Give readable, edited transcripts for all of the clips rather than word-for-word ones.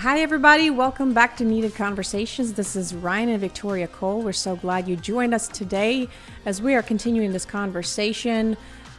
Hi, everybody. Welcome back to Needed Conversations. This is Ryan and Victoria Cole. We're so glad you joined us today as we are continuing this conversation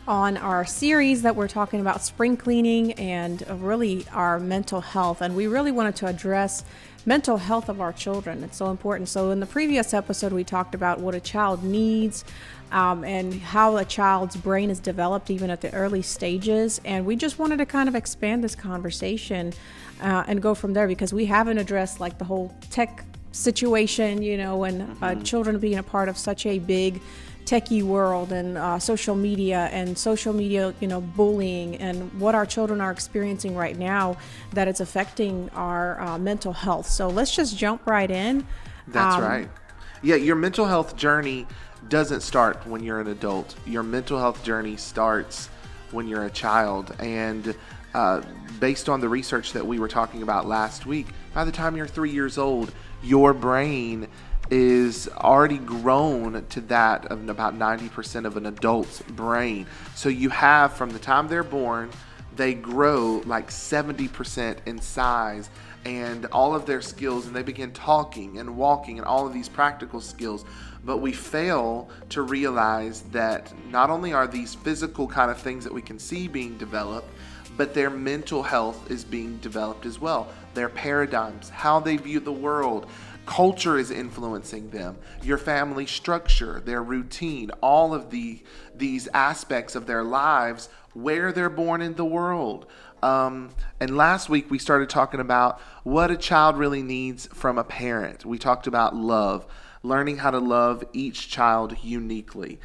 on our series that we're talking about spring cleaning and really our mental health. And we really wanted to address mental health of our children. It's so important. So in the previous episode, we talked about what a child needs and how a child's brain is developed even at the early stages. And we just wanted to kind of expand this conversation and go from there, because we haven't addressed like the whole tech situation, and children being a part of such a big techie world and social media, bullying, and what our children are experiencing right now that it's affecting our mental health. So let's just jump right in. That's right. Yeah, your mental health journey doesn't start when you're an adult. Your mental health journey starts when you're a child. And based on the research that we were talking about last week, by the time you're 3 years old, your brain is already grown to that of about 90% of an adult's brain. So you have, from the time they're born, they grow like 70% in size and all of their skills, and they begin talking and walking and all of these practical skills. But we fail to realize that not only are these physical kind of things that we can see being developed, but their mental health is being developed as well. Their paradigms, how they view the world, culture is influencing them, your family structure, their routine, all of these aspects of their lives, where they're born in the world. And last week we started talking about what a child really needs from a parent. We talked about love, learning how to love each child uniquely,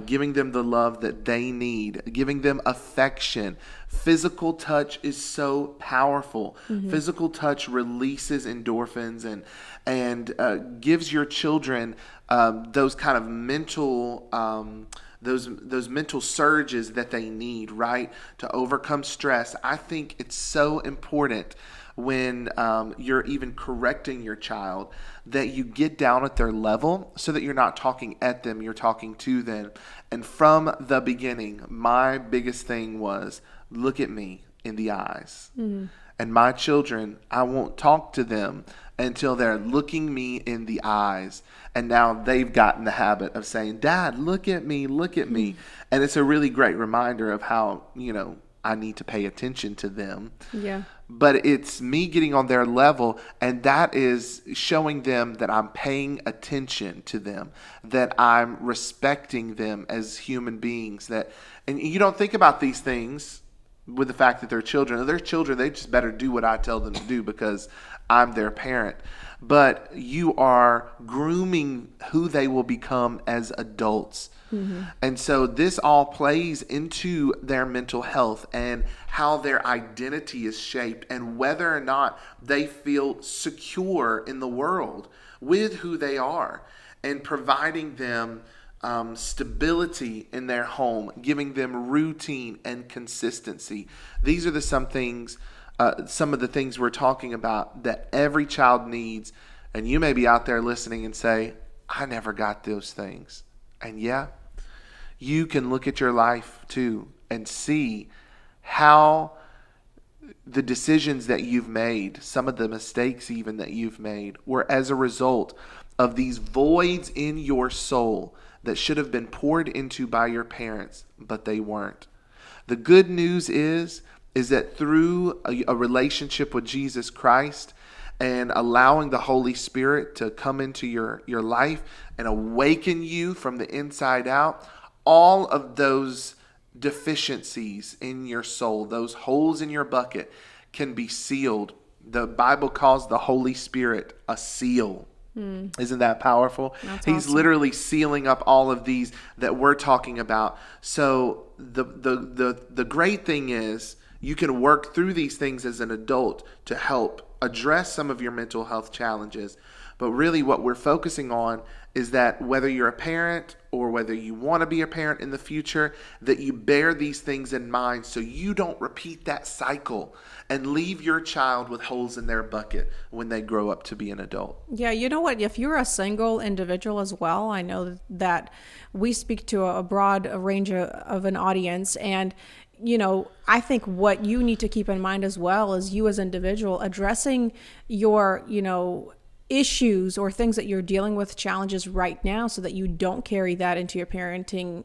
giving them the love that they need, giving them affection. Physical touch is so powerful. Physical touch releases endorphins and gives your children those kind of mental those mental surges that they need, right, to overcome stress. I think it's so important when you're even correcting your child that you get down at their level so that you're not talking at them, you're talking to them. And from the beginning, my biggest thing was, look at me in the eyes. And my children, I won't talk to them until they're looking me in the eyes. And now they've gotten the habit of saying, Dad, look at me, look at me. And it's a really great reminder of how, I need to pay attention to them. Yeah. But it's me getting on their level, and that is showing them that I'm paying attention to them, that I'm respecting them as human beings. And you don't think about these things with the fact that they're children. They're children, they just better do what I tell them to do because I'm their parent. But you are grooming who they will become as adults. And so this all plays into their mental health and how their identity is shaped and whether or not they feel secure in the world with who they are, and providing them stability in their home, giving them routine and consistency. These are some of the things we're talking about that every child needs. And you may be out there listening and say, I never got those things. And yeah, you can look at your life too and see how the decisions that you've made, some of the mistakes even that you've made, were as a result of these voids in your soul that should have been poured into by your parents, but they weren't. The good news is that through a relationship with Jesus Christ and allowing the Holy Spirit to come into your life and awaken you from the inside out, all of those deficiencies in your soul, those holes in your bucket, can be sealed. The Bible calls the Holy Spirit a seal. Isn't that powerful? That's He's awesome. literally sealing up all of these that we're talking about. So the great thing is you can work through these things as an adult to help address some of your mental health challenges. But really what we're focusing on is that whether you're a parent or whether you want to be a parent in the future, that you bear these things in mind so you don't repeat that cycle and leave your child with holes in their bucket when they grow up to be an adult. Yeah, you know what? If you're a single individual as well, I know that we speak to a broad range of an audience. And, I think what you need to keep in mind as well is you as an individual addressing your, issues or things that you're dealing with, challenges right now, so that you don't carry that into your parenting,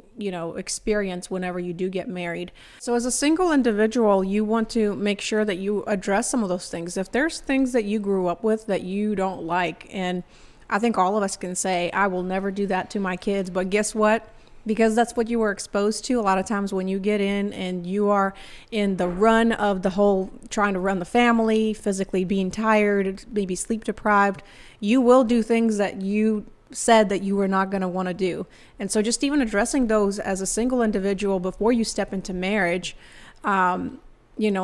experience whenever you do get married. So as a single individual, you want to make sure that you address some of those things. If there's things that you grew up with that you don't like, and I think all of us can say, I will never do that to my kids, but guess what? Because that's what you were exposed to. A lot of times when you get in and you are in the run of the whole trying to run the family, physically being tired, maybe sleep deprived, you will do things that you said that you were not going to want to do. And so just even addressing those as a single individual before you step into marriage, and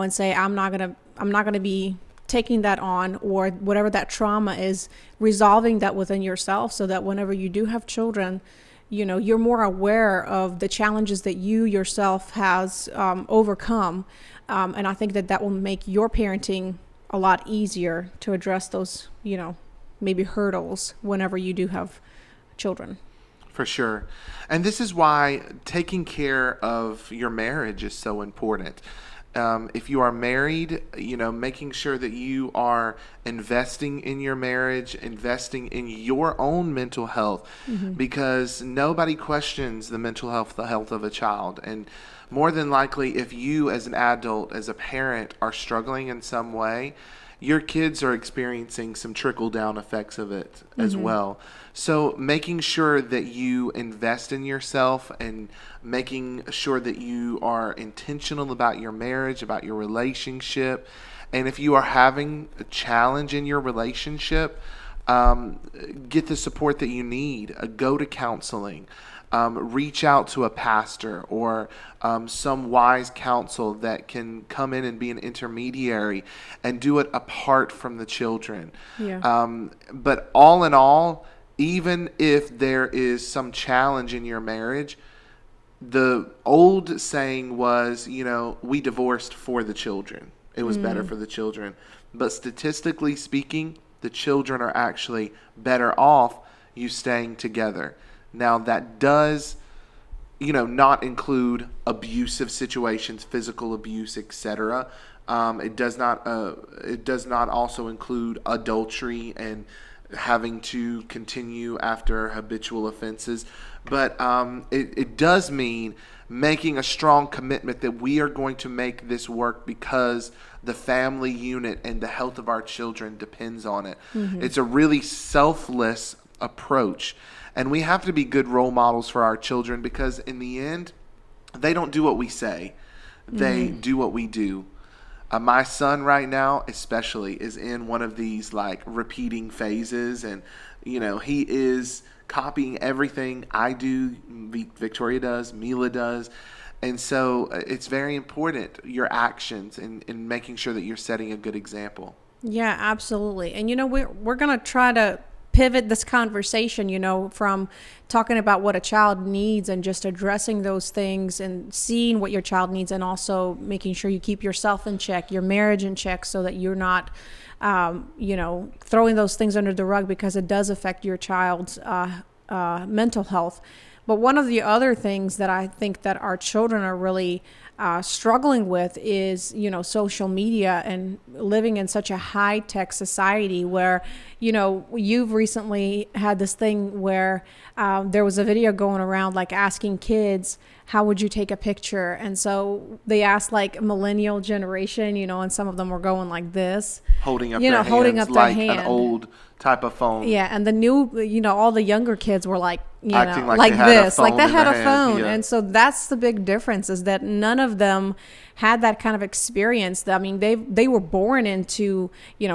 say, I'm not going to be taking that on, or whatever that trauma is, resolving that within yourself so that whenever you do have children, you're more aware of the challenges that you yourself has overcome. And I think that will make your parenting a lot easier to address those, maybe hurdles whenever you do have children. For sure. And this is why taking care of your marriage is so important. If you are married, making sure that you are investing in your marriage, investing in your own mental health, because nobody questions the health of a child. And more than likely, if you as an adult, as a parent, are struggling in some way, your kids are experiencing some trickle-down effects of it as well. So making sure that you invest in yourself and making sure that you are intentional about your marriage, about your relationship. And if you are having a challenge in your relationship, get the support that you need. Go to counseling. Reach out to a pastor or some wise counsel that can come in and be an intermediary and do it apart from the children. Yeah. But all in all, even if there is some challenge in your marriage, the old saying was, we divorced for the children. It was better for the children. But statistically speaking, the children are actually better off you staying together. Now, that does, not include abusive situations, physical abuse, etc. It does not also include adultery and having to continue after habitual offenses. But it does mean making a strong commitment that we are going to make this work because the family unit and the health of our children depends on it. It's a really selfless approach. And we have to be good role models for our children because in the end, they don't do what we say. They do what we do. My son right now especially is in one of these repeating phases, and he is copying everything I do, Victoria does, Mila does. And so it's very important, your actions in making sure that you're setting a good example. Yeah, absolutely. And we're going to try to pivot this conversation, from talking about what a child needs and just addressing those things and seeing what your child needs, and also making sure you keep yourself in check, your marriage in check, so that you're not, throwing those things under the rug, because it does affect your child's mental health. But one of the other things that I think that our children are really struggling with is, social media and living in such a high-tech society where, you've recently had this thing where there was a video going around asking kids, how would you take a picture? And so they asked millennial generation, and some of them were going like this. Holding up their hands like an old type of phone. Yeah, and the new, all the younger kids were acting like this, like they had a phone. Yeah. And so that's the big difference, is that none of them had that kind of experience. I mean, they were born into,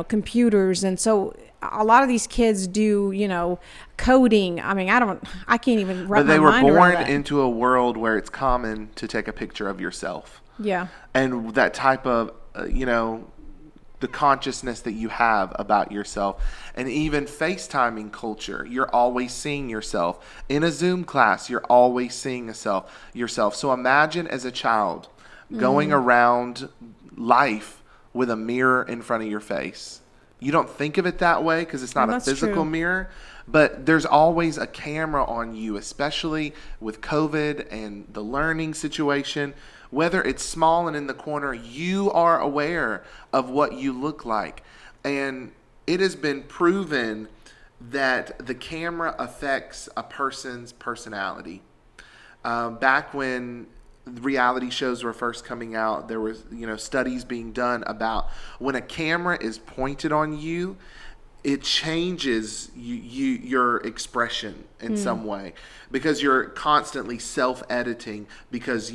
computers. And so a lot of these kids do, coding. I mean, I can't even wrap my mind around that. But they were born into a world where it's common to take a picture of yourself. Yeah. And that type of, the consciousness that you have about yourself. And even FaceTiming culture, you're always seeing yourself. In a Zoom class, you're always seeing yourself. So imagine as a child going around life with a mirror in front of your face. You don't think of it that way because it's not a physical mirror, but there's always a camera on you, especially with COVID and the learning situation. Whether it's small and in the corner, you are aware of what you look like. And it has been proven that the camera affects a person's personality. Back when reality shows were first coming out, there was studies being done about when a camera is pointed on you, it changes your expression in some way, because you're constantly self-editing because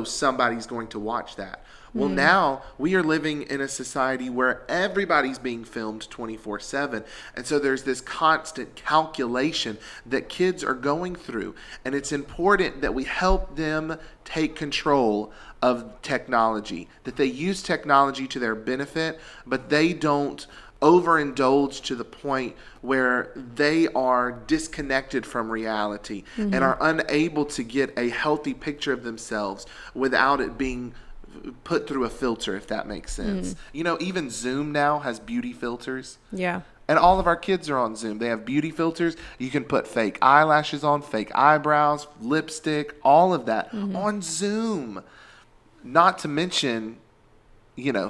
somebody's going to watch that. Well, now we are living in a society where everybody's being filmed 24/7. And so there's this constant calculation that kids are going through. And it's important that we help them take control of technology, that they use technology to their benefit, but they don't overindulge to the point where they are disconnected from reality and are unable to get a healthy picture of themselves without it being put through a filter, if that makes sense. Even Zoom now has beauty filters. Yeah. And all of our kids are on Zoom. They have beauty filters. You can put fake eyelashes on, fake eyebrows, lipstick, all of that on Zoom. Not to mention,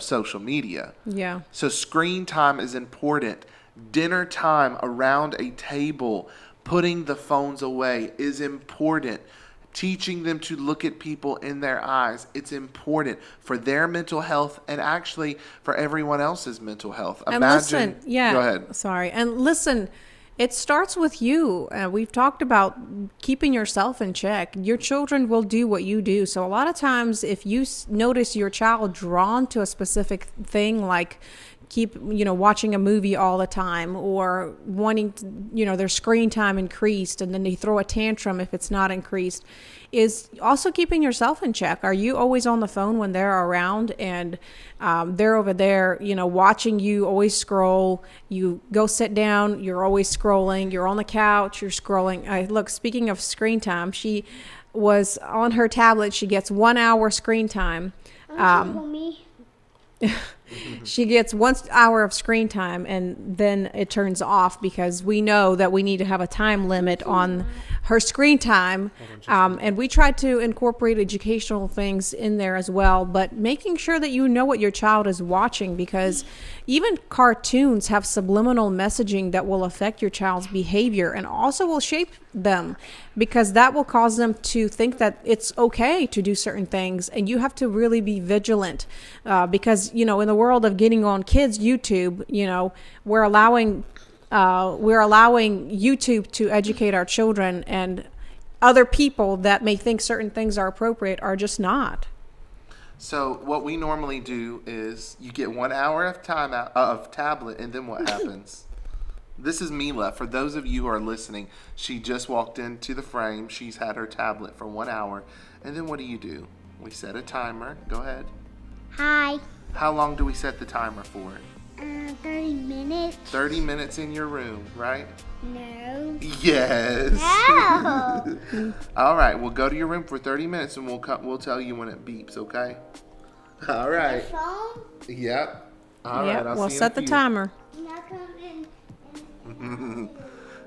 social media. Yeah. So screen time is important. Dinner time around a table, putting the phones away is important. Teaching them to look at people in their eyes. It's important for their mental health and actually for everyone else's mental health. And listen, go ahead. Sorry. And listen, it starts with you. We've talked about keeping yourself in check. Your children will do what you do. So a lot of times if you notice your child drawn to a specific thing, like keep watching a movie all the time, or wanting to, their screen time increased, and then they throw a tantrum if it's not increased, is also keeping yourself in check. Are you always on the phone when they're around and they're over there watching you always scroll? You go sit down, you're always scrolling. You're on the couch, you're scrolling. Look, speaking of screen time, she was on her tablet. She gets 1 hour screen time. She gets 1 hour of screen time, and then it turns off, because we know that we need to have a time limit on her screen time. And we try to incorporate educational things in there as well, but making sure that you know what your child is watching, because even cartoons have subliminal messaging that will affect your child's behavior and also will shape them, because that will cause them to think that it's okay to do certain things. And you have to really be vigilant, because in the world of getting on kids' YouTube, we're allowing YouTube to educate our children, and other people that may think certain things are appropriate are just not. So what we normally do is you get 1 hour of time out of tablet, and then what happens? This is Mila. For those of you who are listening, she just walked into the frame. She's had her tablet for 1 hour. And then what do? We set a timer. Go ahead. Hi. How long do we set the timer for? 30 minutes. 30 minutes in your room, right? No. Yes. No. All right, we'll go to your room for 30 minutes, and we'll tell you when it beeps, okay? All right. The phone? Yep. All right, I'll we'll see you set the timer. Not coming.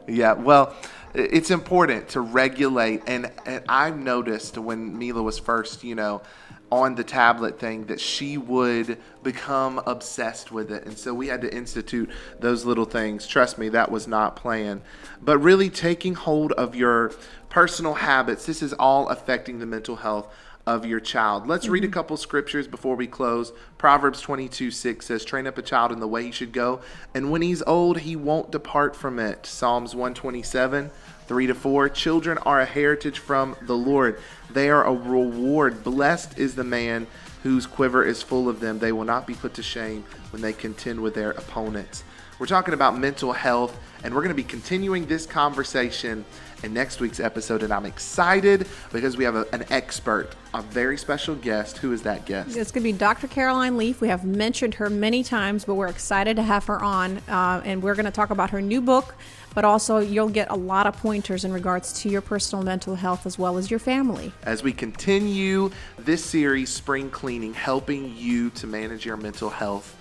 Yeah, well, it's important to regulate. And I've noticed when Mila was first, on the tablet thing, that she would become obsessed with it. And so we had to institute those little things. Trust me, that was not planned. But really taking hold of your personal habits. This is all affecting the mental health of your child. Let's read a couple scriptures before we close. Proverbs 22:6 says, train up a child in the way he should go, and when he's old, he won't depart from it. Psalms 127:3-4, children are a heritage from the Lord. They are a reward. Blessed is the man whose quiver is full of them. They will not be put to shame when they contend with their opponents. We're talking about mental health, and we're going to be continuing this conversation in next week's episode. And I'm excited because we have an expert, a very special guest. Who is that guest? It's going to be Dr. Caroline Leaf. We have mentioned her many times, but we're excited to have her on. And we're going to talk about her new book, but also you'll get a lot of pointers in regards to your personal mental health as well as your family. As we continue this series, Spring Cleaning, helping you to manage your mental health.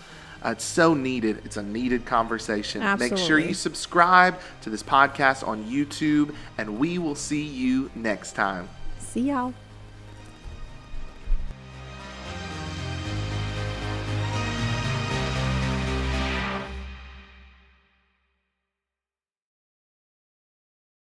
It's so needed. It's a needed conversation. Absolutely. Make sure you subscribe to this podcast on YouTube, and we will see you next time. See y'all.